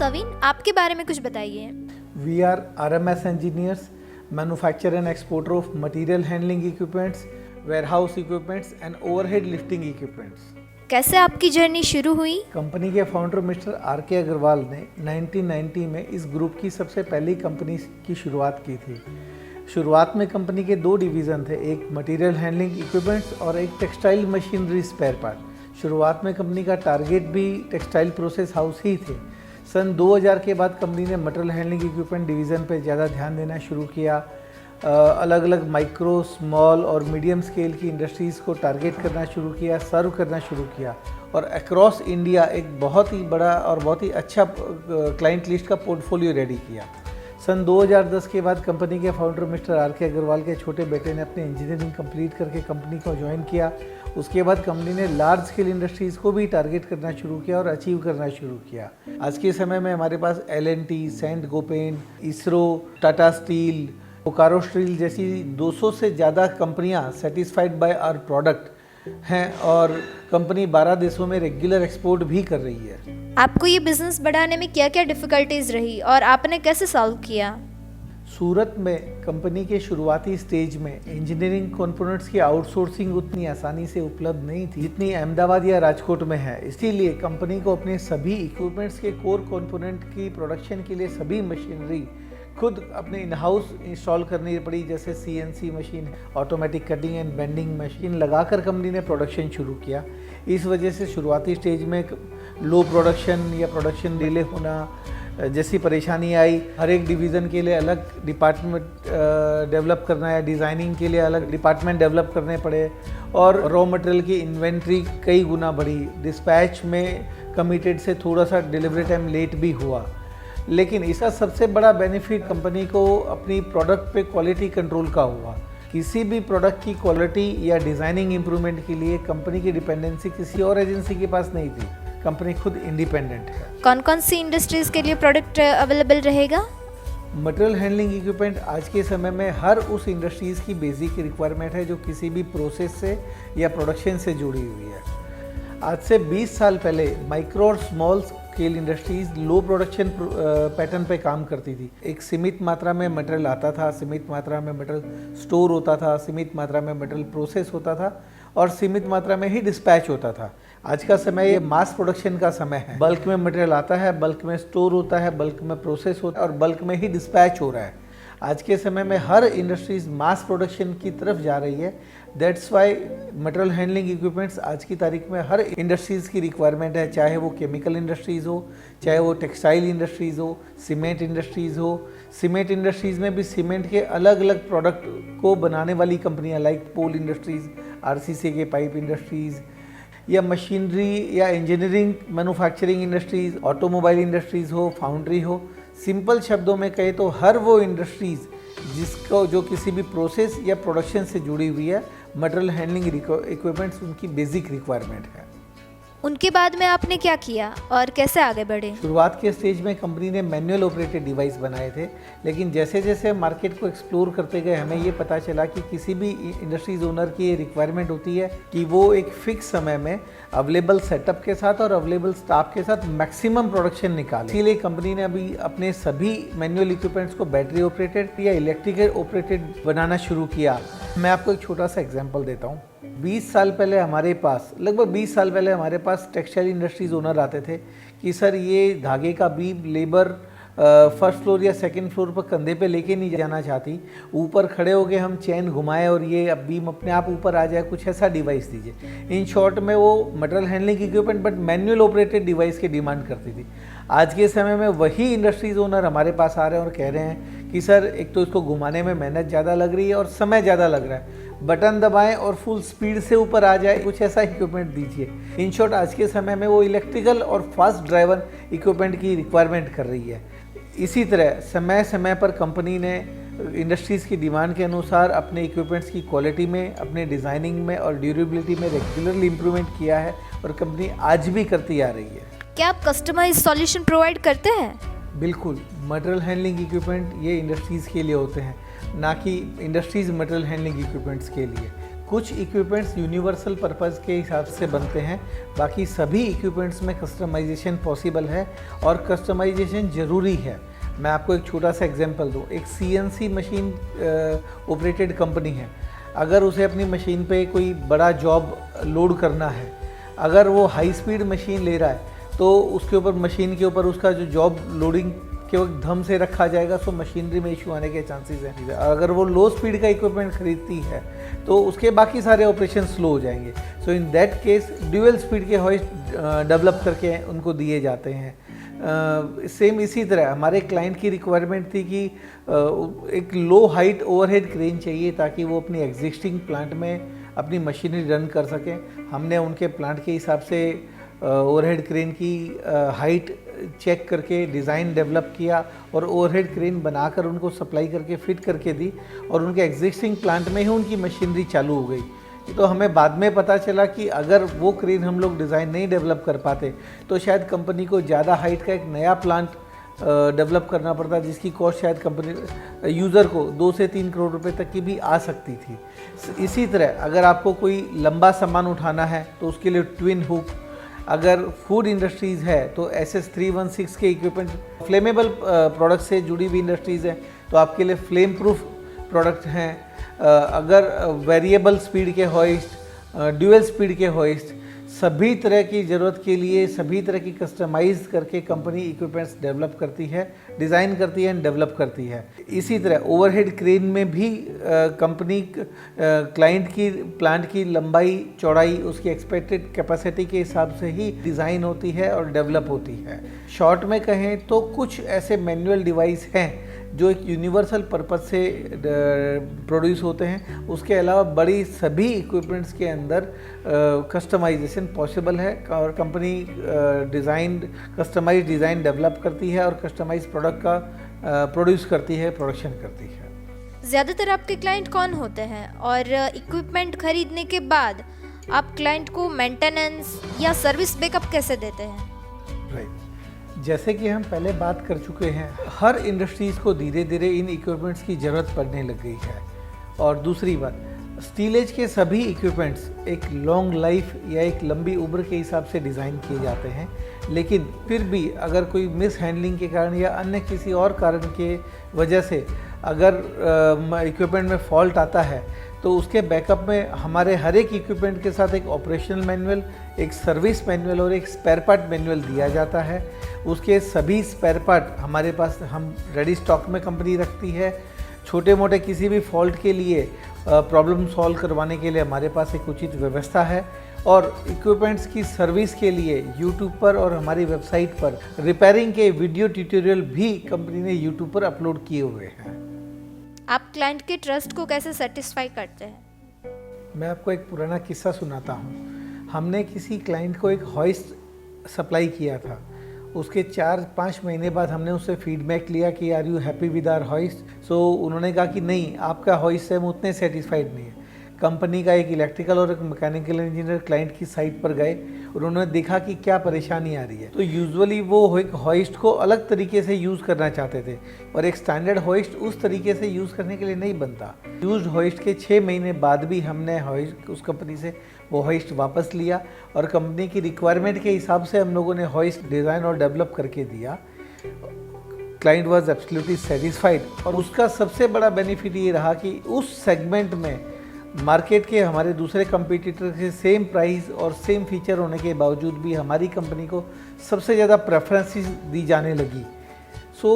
कविन, आपके बारे में कुछ बताइए। We are RMS engineers, manufacturer and exporter of material handling equipments, warehouse equipments and overhead lifting equipments. कैसे आपकी जर्नी शुरू हुई? कंपनी के फाउंडर मिस्टर आर.के. अग्रवाल ने 1990 में इस ग्रुप की सबसे पहली कंपनी की शुरुआत की थी। शुरुआत में कंपनी के दो डिवीज़न थे, एक मटेरियल हैंडलिंग इक्विपमेंट्स और एक टेक्सटाइल मशीनरी स्पेयर पार्ट। शुरुआत में कंपनी का टारगेट भी टेक्सटाइल प्रोसेस हाउस ही थे। सन 2000 के बाद कंपनी ने मटेरियल हैंडलिंग इक्विपमेंट डिवीज़न पे ज़्यादा ध्यान देना शुरू किया। अलग अलग माइक्रो, स्मॉल और मीडियम स्केल की इंडस्ट्रीज़ को टारगेट करना शुरू किया, सर्व करना शुरू किया और अक्रॉस इंडिया एक बहुत ही बड़ा और बहुत ही अच्छा क्लाइंट लिस्ट का पोर्टफोलियो रेडी किया। सन 2010 के बाद कंपनी के फाउंडर मिस्टर आर.के. अग्रवाल के छोटे बेटे ने अपनी इंजीनियरिंग कंप्लीट करके कंपनी को ज्वाइन किया। उसके बाद कंपनी ने लार्ज स्केल इंडस्ट्रीज़ को भी टारगेट करना शुरू किया और अचीव करना शुरू किया। आज के समय में हमारे पास L&T, Saint Gobain, ISRO, Tata steel, Bokaro steel जैसी 200 से ज़्यादा कंपनियां सेटिस्फाइड बाय आवर प्रोडक्ट हैं और कंपनी 12 देशों में रेगुलर एक्सपोर्ट भी कर रही है। आपको ये बिजनेस बढ़ाने में क्या क्या डिफ़िकल्टीज रही और आपने कैसे सॉल्व किया? सूरत में कंपनी के शुरुआती स्टेज में इंजीनियरिंग कंपोनेंट्स की आउटसोर्सिंग उतनी आसानी से उपलब्ध नहीं थी जितनी अहमदाबाद या राजकोट में है। इसीलिए कंपनी को अपने सभी इक्विपमेंट्स के कोर कंपोनेंट की प्रोडक्शन के लिए सभी मशीनरी खुद अपने इन हाउस इंस्टॉल करनी पड़ी, जैसे CNC machine, automatic cutting and bending machine लगाकर कंपनी ने प्रोडक्शन शुरू किया। इस वजह से शुरुआती स्टेज में लो प्रोडक्शन या प्रोडक्शन डिले होना जैसी परेशानी आई। हर एक डिवीज़न के लिए अलग डिपार्टमेंट डेवलप करना या डिज़ाइनिंग के लिए अलग डिपार्टमेंट डेवलप करने पड़े और रॉ मटेरियल की इन्वेंट्री कई गुना बढ़ी। डिस्पैच में कमिटेड से थोड़ा सा डिलीवरी टाइम लेट भी हुआ, लेकिन इसका सबसे बड़ा बेनिफिट कंपनी को अपनी प्रोडक्ट पे क्वालिटी कंट्रोल का हुआ। किसी भी प्रोडक्ट की क्वालिटी या डिज़ाइनिंग इम्प्रूवमेंट के लिए कंपनी की डिपेंडेंसी किसी और एजेंसी के पास नहीं थी। कंपनी खुद इंडिपेंडेंट है। कौन कौन सी इंडस्ट्रीज़ के लिए प्रोडक्ट अवेलेबल रहेगा? मटेरियल हैंडलिंग इक्विपमेंट आज के समय में हर उस इंडस्ट्रीज़ की बेसिक रिक्वायरमेंट है जो किसी भी प्रोसेस से या प्रोडक्शन से जुड़ी हुई है। आज से 20 साल पहले माइक्रो और स्मॉल स्केल इंडस्ट्रीज़ लो प्रोडक्शन पैटर्न पे काम करती थी। एक सीमित मात्रा में मटेरियल आता था, सीमित मात्रा में मटेरियल स्टोर होता था, सीमित मात्रा में मटेरियल प्रोसेस होता था और सीमित मात्रा में ही डिस्पैच होता था। आज का समय ये मास प्रोडक्शन का समय है। बल्क में मटेरियल आता है, बल्क में स्टोर होता है, बल्क में प्रोसेस होता है और बल्क में ही डिस्पैच हो रहा है। आज के समय में हर इंडस्ट्रीज मास प्रोडक्शन की तरफ जा रही है। That's why material handling equipments आज की तारीख में हर इंडस्ट्रीज़ की रिक्वायरमेंट है, चाहे वो केमिकल इंडस्ट्रीज़ हो, चाहे वो टेक्सटाइल इंडस्ट्रीज़ हो, सीमेंट इंडस्ट्रीज़ हो। सीमेंट इंडस्ट्रीज़ में भी सीमेंट के अलग अलग प्रोडक्ट को बनाने वाली कंपनियां लाइक पोल इंडस्ट्रीज़, RCC के पाइप इंडस्ट्रीज़ या मशीनरी या engineering manufacturing industries, automobile industries हो, फाउंड्री हो। सिंपल शब्दों में कहे तो हर वो इंडस्ट्रीज़ जिसको जो किसी भी प्रोसेस या प्रोडक्शन से जुड़ी हुई है, मटेरियल हैंडलिंग इक्विपमेंट्स उनकी बेसिक रिक्वायरमेंट है। उनके बाद में आपने क्या किया और कैसे आगे बढ़े? शुरुआत के स्टेज में कंपनी ने मैनुअल ऑपरेटेड डिवाइस बनाए थे, लेकिन जैसे जैसे मार्केट को एक्सप्लोर करते गए हमें ये पता चला कि किसी भी इंडस्ट्रीज ओनर की ये रिक्वायरमेंट होती है कि वो एक फिक्स समय में अवेलेबल सेटअप के साथ और अवेलेबल स्टाफ के साथ मैक्सिमम प्रोडक्शन निकाले। इसीलिए कंपनी ने अभी अपने सभी मैनुअल इक्विपमेंट्स को बैटरी ऑपरेटेड या इलेक्ट्रिकल ऑपरेटेड बनाना शुरू किया। मैं आपको एक छोटा सा एग्जांपल देता हूँ। 20 साल पहले हमारे पास, लगभग 20 साल पहले हमारे पास टेक्सटाइल इंडस्ट्रीज ओनर आते थे कि सर ये धागे का बीम लेबर फर्स्ट फ्लोर या सेकंड फ्लोर पर कंधे पे लेके नहीं जाना चाहती, ऊपर खड़े होके हम चैन घुमाएं और ये अब बीम अपने आप ऊपर आ जाए, कुछ ऐसा डिवाइस दीजिए। इन शॉर्ट में वो material handling equipment but manual operated device की डिमांड करती थी। आज के समय में वही इंडस्ट्रीज ओनर हमारे पास आ रहे हैं और कह रहे हैं कि सर एक तो इसको घुमाने में मेहनत ज़्यादा लग रही है और समय ज़्यादा लग रहा है, बटन दबाएं और फुल स्पीड से ऊपर आ जाए, कुछ ऐसा इक्विपमेंट दीजिए। इन शॉर्ट आज के समय में वो इलेक्ट्रिकल और फास्ट ड्राइवर इक्विपमेंट की रिक्वायरमेंट कर रही है। इसी तरह समय समय पर कंपनी ने इंडस्ट्रीज़ की डिमांड के अनुसार अपने इक्विपमेंट्स की क्वालिटी में, अपने डिज़ाइनिंग में और ड्यूरेबिलिटी में रेगुलरली इम्प्रूवमेंट किया है और कंपनी आज भी करती आ रही है। क्या आप कस्टमाइज सॉल्यूशन प्रोवाइड करते हैं? बिल्कुल, मटेरियल हैंडलिंग इक्विपमेंट ये इंडस्ट्रीज़ के लिए होते हैं, ना कि इंडस्ट्रीज़ मटेरियल हैंडलिंग इक्विपमेंट्स के लिए। कुछ इक्विपमेंट्स यूनिवर्सल पर्पज़ के हिसाब से बनते हैं, बाकी सभी इक्विपमेंट्स में कस्टमाइजेशन पॉसिबल है और कस्टमाइजेशन ज़रूरी है। मैं आपको एक छोटा सा एग्जांपल दूँ। एक CNC मशीन ऑपरेटेड कंपनी है, अगर उसे अपनी मशीन पे कोई बड़ा जॉब लोड करना है, अगर वो हाई स्पीड मशीन ले रहा है तो उसके ऊपर मशीन के ऊपर उसका जो जॉब लोडिंग के वक्त धम से रखा जाएगा, सो मशीनरी में इशू आने के चांसेस हैं। अगर वो लो स्पीड का इक्विपमेंट खरीदती है तो उसके बाकी सारे ऑपरेशन स्लो हो जाएंगे। So in that case dual speed के हॉइस्ट डेवलप करके उनको दिए जाते हैं। सेम इसी तरह हमारे क्लाइंट की रिक्वायरमेंट थी कि एक लो हाइट ओवरहेड क्रेन चाहिए ताकि वो अपनी एग्जिस्टिंग प्लांट में अपनी मशीनरी रन कर सकें। हमने उनके प्लांट के हिसाब से ओवरहेड क्रेन की हाइट चेक करके डिज़ाइन डेवलप किया और ओवरहेड क्रेन बनाकर उनको सप्लाई करके फिट करके दी और उनके एग्जिस्टिंग प्लांट में ही उनकी मशीनरी चालू हो गई। तो हमें बाद में पता चला कि अगर वो क्रेन हम लोग डिज़ाइन नहीं डेवलप कर पाते तो शायद कंपनी को ज़्यादा हाइट का एक नया प्लांट डेवलप करना पड़ता, जिसकी कॉस्ट शायद कंपनी यूज़र को 2 से 3 करोड़ रुपए तक की भी आ सकती थी। इसी तरह अगर आपको कोई लंबा सामान उठाना है तो उसके लिए ट्विन हुक, अगर फूड इंडस्ट्रीज़ है तो SS316 के इक्विपमेंट, फ्लेमेबल प्रोडक्ट से जुड़ी हुई इंडस्ट्रीज़ हैं तो आपके लिए फ्लेम प्रूफ प्रोडक्ट हैं। अगर वेरिएबल स्पीड के हॉइस्ट, ड्यूअल स्पीड के हॉइस्ट, सभी तरह की ज़रूरत के लिए सभी तरह की कस्टमाइज करके कंपनी इक्विपमेंट्स डेवलप करती है, डिज़ाइन करती है एंड डेवलप करती है। इसी तरह ओवरहेड क्रेन में भी कंपनी क्लाइंट की प्लांट की लंबाई चौड़ाई उसकी एक्सपेक्टेड कैपेसिटी के हिसाब से ही डिज़ाइन होती है और डेवलप होती है। शॉर्ट में कहें तो कुछ ऐसे मैनुअल डिवाइस हैं जो एक यूनिवर्सल पर्पस से प्रोड्यूस होते हैं, उसके अलावा बड़ी सभी इक्विपमेंट्स के अंदर कस्टमाइजेशन पॉसिबल है और कंपनी कस्टमाइज डिज़ाइन डेवलप करती है और कस्टमाइज प्रोडक्ट का प्रोड्यूस करती है, प्रोडक्शन करती है। ज़्यादातर आपके क्लाइंट कौन होते हैं और इक्विपमेंट खरीदने के बाद आप क्लाइंट को मेंटेनेंस या सर्विस बैकअप कैसे देते हैं? राइट, जैसे कि हम पहले बात कर चुके हैं, हर इंडस्ट्रीज़ को धीरे धीरे इन इक्विपमेंट्स की ज़रूरत पड़ने लग गई है। और दूसरी बात, स्टील एज के सभी इक्विपमेंट्स एक लॉन्ग लाइफ या एक लंबी उम्र के हिसाब से डिज़ाइन किए जाते हैं, लेकिन फिर भी अगर कोई मिस हैंडलिंग के कारण या अन्य किसी और कारण के वजह से अगर इक्विपमेंट में फॉल्ट आता है तो उसके बैकअप में हमारे हर एक इक्विपमेंट के साथ एक ऑपरेशनल मैनुअल, एक सर्विस मैनुअल और एक स्पेयर पार्ट मैनुअल दिया जाता है। उसके सभी स्पेयर पार्ट हमारे पास हम रेडी स्टॉक में कंपनी रखती है। छोटे मोटे किसी भी फॉल्ट के लिए प्रॉब्लम सॉल्व करवाने के लिए हमारे पास एक उचित व्यवस्था है और इक्विपमेंट्स की सर्विस के लिए यूट्यूब पर और हमारी वेबसाइट पर रिपेयरिंग के वीडियो ट्यूटोरियल भी कंपनी ने यूट्यूब पर अपलोड किए हुए हैं। आप क्लाइंट के ट्रस्ट को कैसे सेटिस्फाई करते हैं? मैं आपको एक पुराना किस्सा सुनाता हूँ। हमने किसी क्लाइंट को एक हॉइस्ट सप्लाई किया था। उसके 4-5 महीने बाद हमने उससे फीडबैक लिया कि are you happy with our hoist. So उन्होंने कहा कि नहीं, आपका हॉइस्ट से हम उतने सेटिस्फाइड नहीं है। कंपनी का एक इलेक्ट्रिकल और एक मैकेनिकल इंजीनियर क्लाइंट की साइट पर गए, उन्होंने देखा कि क्या परेशानी आ रही है। तो यूजुअली वो एक हॉइस्ट को अलग तरीके से यूज़ करना चाहते थे और एक स्टैंडर्ड हॉइस्ट उस तरीके से यूज़ करने के लिए नहीं बनता। यूज्ड हॉइस्ट के 6 महीने बाद भी हमने हॉइस्ट उस कंपनी से वो हॉइस्ट वापस लिया और कंपनी की रिक्वायरमेंट के हिसाब से हम लोगों ने हॉइस्ट डिज़ाइन और डेवलप करके दिया। क्लाइंट वॉज एब्सोल्युटली सेटिस्फाइड और उसका सबसे बड़ा बेनिफिट ये रहा कि उस सेगमेंट में मार्केट के हमारे दूसरे कंपटीटर के सेम प्राइस और सेम फीचर होने के बावजूद भी हमारी कंपनी को सबसे ज़्यादा प्रेफरेंसेस दी जाने लगी। सो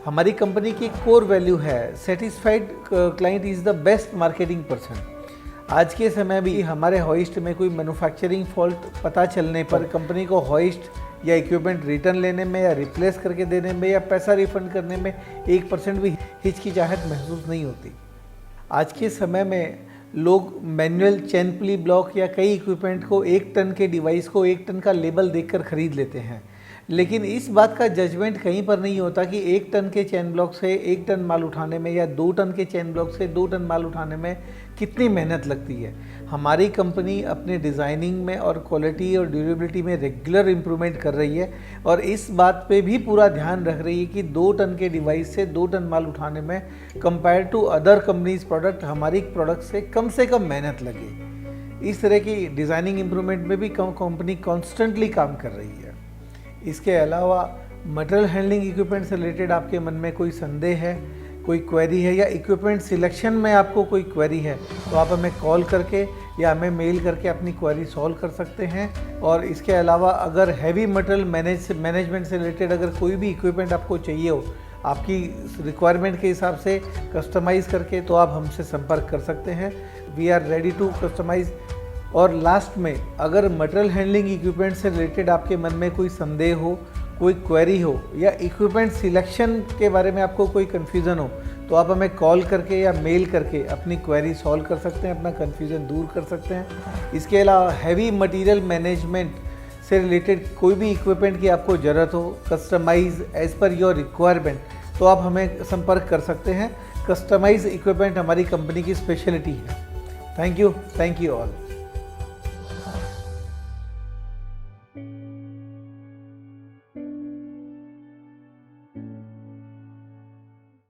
हमारी कंपनी की कोर वैल्यू है satisfied client is the best marketing person. आज के समय भी हमारे हॉइस्ट में कोई मैन्युफैक्चरिंग फॉल्ट पता चलने पर कंपनी को हॉइस्ट या इक्विपमेंट रिटर्न लेने में या रिप्लेस करके देने में या पैसा रिफंड करने में 1% भी हिचकिचाहट महसूस नहीं होती। आज के समय में लोग मैनुअल चेन पुली ब्लॉक या कई इक्विपमेंट को 1 टन के डिवाइस को 1 टन का लेबल देखकर खरीद लेते हैं, लेकिन इस बात का जजमेंट कहीं पर नहीं होता कि 1 टन के चेन ब्लॉक से 1 टन माल उठाने में या 2 टन के चेन ब्लॉक से 2 टन माल उठाने में कितनी मेहनत लगती है। हमारी कंपनी अपने डिज़ाइनिंग में और क्वालिटी और ड्यूरेबिलिटी में रेगुलर इम्प्रूवमेंट कर रही है और इस बात पे भी पूरा ध्यान रख रही है कि 2 टन के डिवाइस से 2 टन माल उठाने में compare to other companies product हमारी प्रोडक्ट से कम मेहनत लगे। इस तरह की डिज़ाइनिंग इम्प्रूवमेंट में भी कंपनी कॉन्स्टेंटली काम कर रही है। इसके अलावा मटेरियल हैंडलिंग इक्विपमेंट से रिलेटेड आपके मन में कोई संदेह है, कोई क्वेरी है या इक्विपमेंट सिलेक्शन में आपको कोई क्वेरी है तो आप हमें कॉल करके या हमें मेल करके अपनी क्वेरी सॉल्व कर सकते हैं। और इसके अलावा अगर हैवी मटेरियल मैनेजमेंट से रिलेटेड अगर कोई भी इक्विपमेंट आपको चाहिए हो आपकी रिक्वायरमेंट के हिसाब से कस्टमाइज़ करके, तो आप हमसे संपर्क कर सकते हैं। We are ready to customize. और लास्ट में अगर मटेरियल हैंडलिंग इक्विपमेंट से रिलेटेड आपके मन में कोई संदेह हो, कोई क्वेरी हो या इक्विपमेंट सिलेक्शन के बारे में आपको कोई कन्फ्यूज़न हो तो आप हमें कॉल करके या मेल करके अपनी क्वेरी सॉल्व कर सकते हैं, अपना कन्फ्यूज़न दूर कर सकते हैं। इसके अलावा हैवी मटेरियल मैनेजमेंट से रिलेटेड कोई भी इक्विपमेंट की आपको ज़रूरत हो customize as per your requirement तो आप हमें संपर्क कर सकते हैं। कस्टमाइज़ इक्विपमेंट हमारी कंपनी की स्पेशलिटी है। Thank you all.